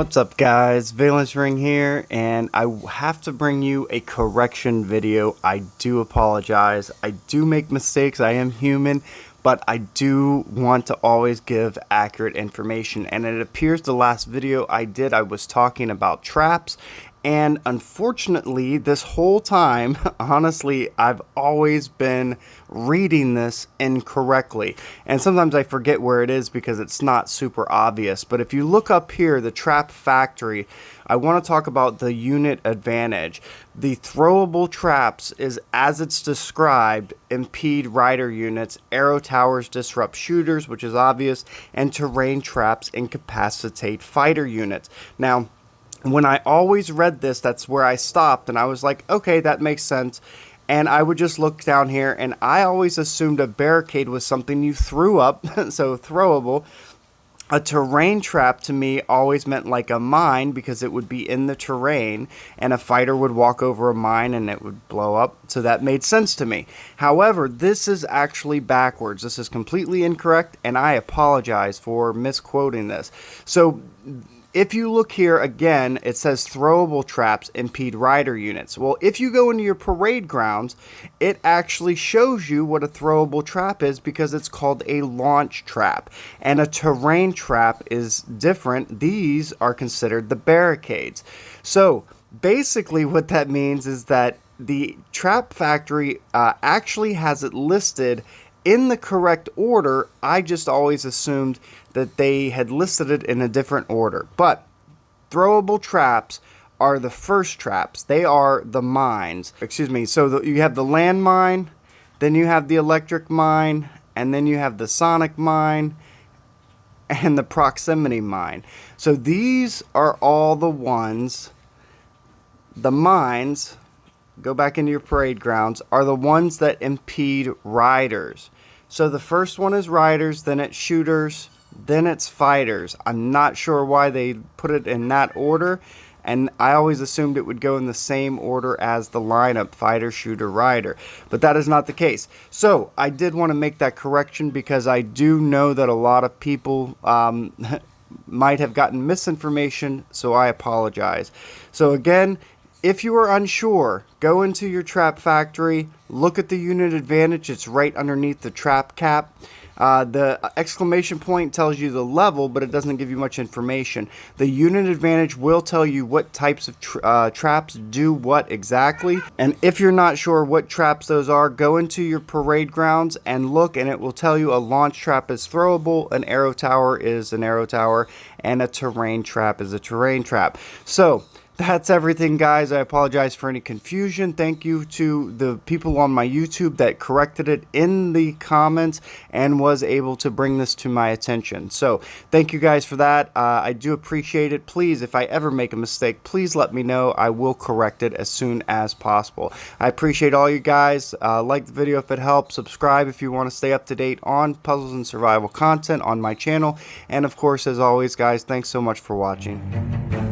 What's up guys, Valence Ring here, and I have to bring you a correction video. I do apologize. I do make mistakes, I am human, but I do want to always give accurate information. And it appears the last video I did, I was talking about traps. And unfortunately, this whole time, honestly, I've always been reading this incorrectly. And sometimes I forget where it is because it's not super obvious. But if you look up here, the Trap Factory, I want to talk about the unit advantage. The throwable traps is, as it's described, impede rider units, arrow towers disrupt shooters, which is obvious, and terrain traps incapacitate fighter units. Now, when I always read this, that's where I stopped, and I was like, okay, that makes sense. And I would just look down here, and I always assumed a barricade was something you threw up, so throwable. A terrain trap to me always meant like a mine because it would be in the terrain and a fighter would walk over a mine and it would blow up. So that made sense to me. However, this is actually backwards. This is completely incorrect, and I apologize for misquoting this. So if you look here again, it says throwable traps impede rider units. Well, if you go into your parade grounds, it actually shows you what a throwable trap is because it's called a launch trap. And a terrain trap is different. These are considered the barricades. So basically what that means is that the Trap Factory actually has it listed in the correct order. I just always assumed that they had listed it in a different order. But throwable traps are the first traps. They are the mines. Excuse me. So you have the landmine, then you have the electric mine, and then you have the sonic mine and the proximity mine. So these are all the ones, the mines, go back into your parade grounds, are the ones that impede riders. So the first one is riders, then it's shooters, then it's fighters. I'm not sure why they put it in that order, and I always assumed it would go in the same order as the lineup, fighter, shooter, rider, but that is not the case. So I did want to make that correction because I do know that a lot of people might have gotten misinformation, so I apologize. So again, if you are unsure, go into your Trap Factory, look at the unit advantage. It's right underneath the trap cap. The exclamation point tells you the level, but it doesn't give you much information. The unit advantage will tell you what types of traps do what exactly. And if you're not sure what traps those are, go into your parade grounds and look, and it will tell you a launch trap is throwable, an arrow tower is an arrow tower, and a terrain trap is a terrain trap. So that's everything, guys. I apologize for any confusion. Thank you to the people on my YouTube that corrected it in the comments and was able to bring this to my attention. So thank you guys for that. I do appreciate it. Please, if I ever make a mistake, please let me know. I will correct it as soon as possible. I appreciate all you guys. Like the video if it helps. Subscribe if you want to stay up to date on puzzles and survival content on my channel. And of course, as always, guys, thanks so much for watching.